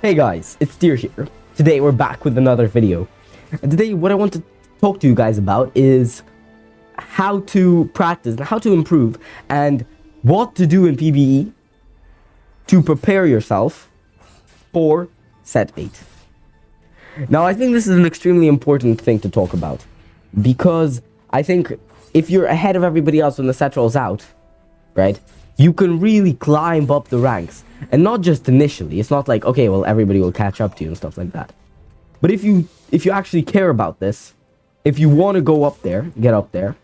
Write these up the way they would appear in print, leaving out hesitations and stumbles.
Hey guys, it's Deer here. Today we're back with another video. And today what I want to talk to you guys about is how to practice and how to improve and what to do in PBE to prepare yourself for set 8. Now I think this is an extremely important thing to talk about because I think if you're ahead of everybody else when the set rolls out, right, you can really climb up the ranks. And not just initially. It's not like, okay, well, everybody will catch up to you and stuff like that. But if you actually care about this, if you want to go up there, get up there,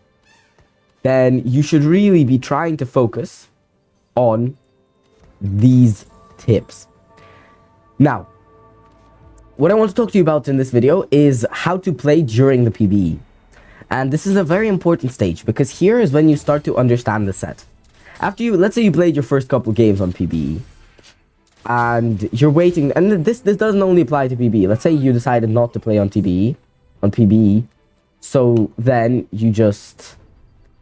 then you should really be trying to focus on these tips. Now, what I want to talk to you about in this video is how to play during the PBE. And this is a very important stage because here is when you start to understand the set. After you, let's say you played your first couple games on PBE, and you're waiting, and this doesn't only apply to PBE. Let's say you decided not to play on PBE, so then you just,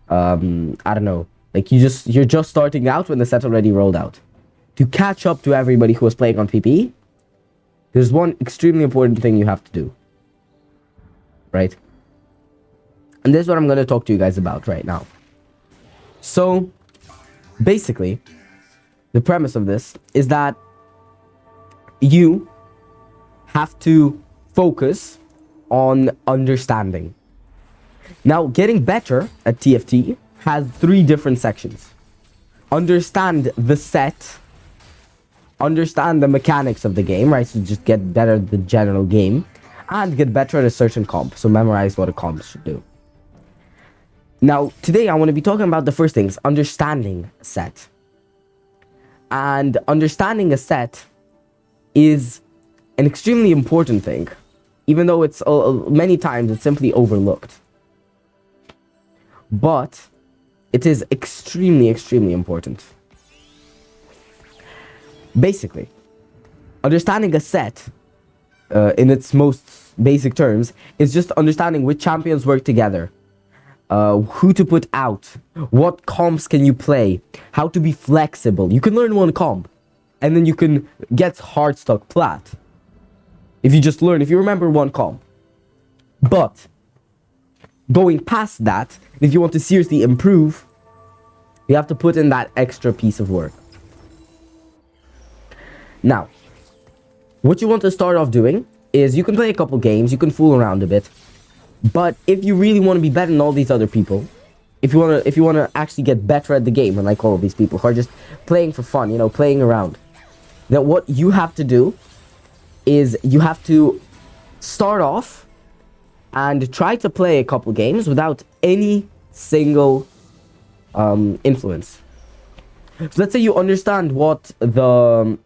I don't know, like you're just starting out when the set already rolled out. To catch up to everybody who was playing on PBE, there's one extremely important thing you have to do, right? And this is what I'm going to talk to you guys about right now. So, basically, the premise of this is that you have to focus on understanding. Now, getting better at TFT has 3 different sections. Understand the set, understand the mechanics of the game, right? So just get better at the general game, and get better at a certain comp. So memorize what a comp should do. Now, today I want to be talking about the first things, understanding a set. And understanding a set is an extremely important thing, even though it's many times it's simply overlooked. But it is extremely, extremely important. Basically, understanding a set in its most basic terms is just understanding which champions work together, who to put out, what comps can you play, how to be flexible. You can learn one comp, and then you can get hard stuck plat. If you remember one comp. But, going past that, if you want to seriously improve, you have to put in that extra piece of work. Now, what you want to start off doing is you can play a couple games, you can fool around a bit. But if you really want to be better than all these other people, if you want to actually get better at the game, unlike all of these people who are just playing for fun, playing around, then what you have to do is you have to start off and try to play a couple games without any single influence. So let's say you understand what the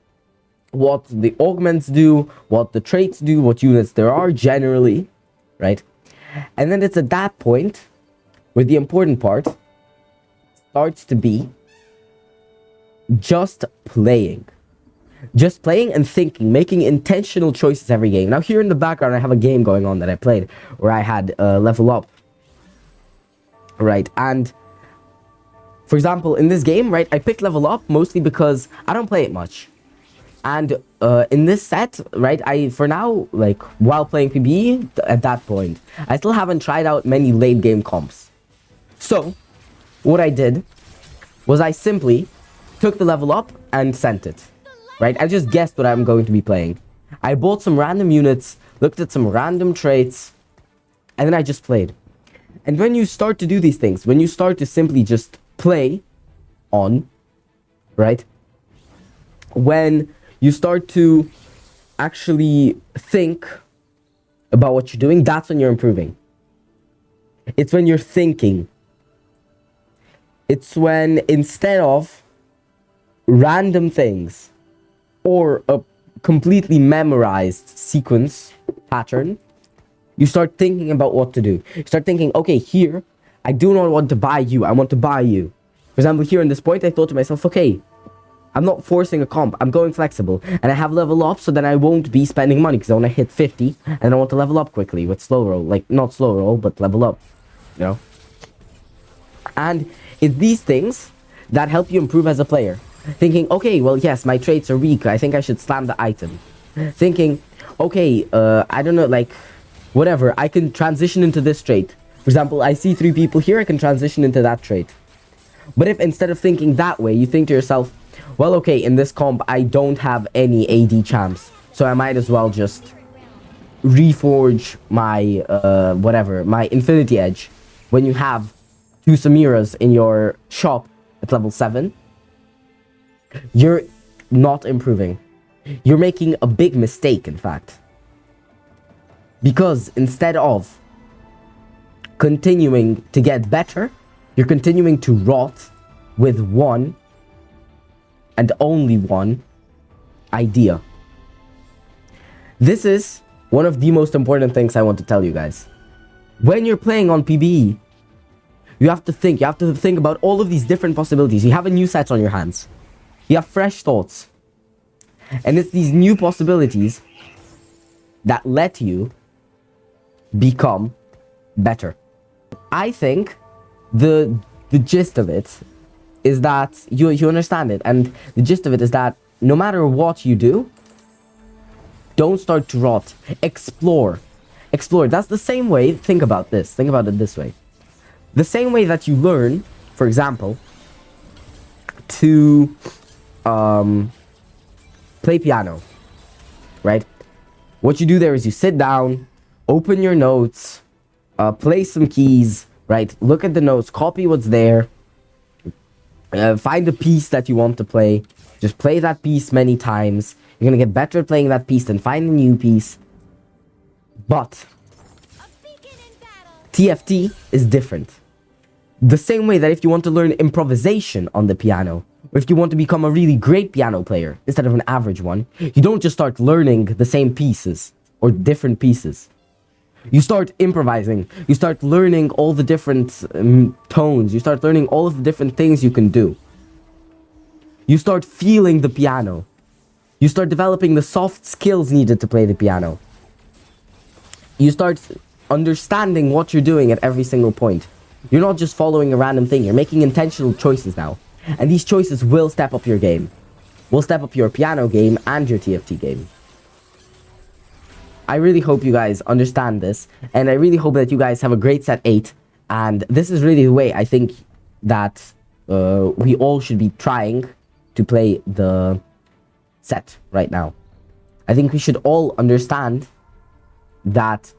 augments do, what the traits do, what units there are generally, right? And then it's at that point where the important part starts to be just playing. Just playing and thinking, making intentional choices every game. Now here in the background I have a game going on that I played where I had level up. Right, and for example in this game, right, I picked level up mostly because I don't play it much. And in this set, right, for now, like, while playing PBE, at that point, I still haven't tried out many late game comps. So, what I did was I simply took the level up and sent it, right? I just guessed what I'm going to be playing. I bought some random units, looked at some random traits, and then I just played. And when you start to do these things, when you start to simply just play on, right, when you start to actually think about what you're doing, that's when you're improving. It's when you're thinking. It's when instead of random things or a completely memorized sequence pattern, you start thinking about what to do. You start thinking, okay, here, I do not want to buy you. I want to buy you. For example, here in this point, I thought to myself, okay, I'm not forcing a comp. I'm going flexible. And I have level up so then I won't be spending money because I want to hit 50 and I want to level up quickly with slow roll. Like, not slow roll, but level up. And it's these things that help you improve as a player. Thinking, okay, well, yes, my traits are weak. I think I should slam the item. thinking, okay, I don't know, like, whatever, I can transition into this trait. For example, I see 3 people here, I can transition into that trait. But if instead of thinking that way, you think to yourself, well, okay, in this comp, I don't have any AD champs, so I might as well just reforge my, whatever, my Infinity Edge. When you have 2 Samiras in your shop at level 7, you're not improving. You're making a big mistake, in fact. Because instead of continuing to get better, you're continuing to rot with one and only one idea. This is one of the most important things I want to tell you guys. When you're playing on PBE, you have to think about all of these different possibilities. You have a new set on your hands. You have fresh thoughts. And it's these new possibilities that let you become better. I think the gist of it is that you understand it, and the gist of it is that no matter what you do, don't start to rot. Explore. That's the same way. Think about it this way. The same way that you learn, for example, to play piano, right? What you do there is you sit down, open your notes, play some keys, right? Look at the notes, copy what's there, find a piece that you want to play, just play that piece many times. You're gonna get better at playing that piece than find a new piece. But TFT is different. The same way that if you want to learn improvisation on the piano, or if you want to become a really great piano player instead of an average one, you don't just start learning the same pieces or different pieces. You start improvising. You start learning all the different tones. You start learning all of the different things you can do. You start feeling the piano. You start developing the soft skills needed to play the piano. You start understanding what you're doing at every single point. You're not just following a random thing. You're making intentional choices now. And these choices will step up your game. Will step up your piano game and your TFT game. I really hope you guys understand this. And I really hope that you guys have a great set 8. And this is really the way I think that we all should be trying to play the set right now. I think we should all understand that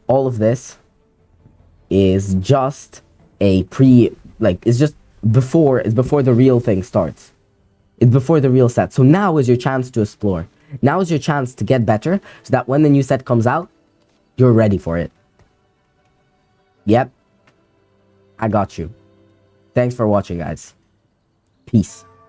all of this is just a it's just before the real thing starts. It's before the real set. So now is your chance to explore. Now is your chance to get better so that when the new set comes out, you're ready for it. Yep. I got you. Thanks for watching, guys. Peace.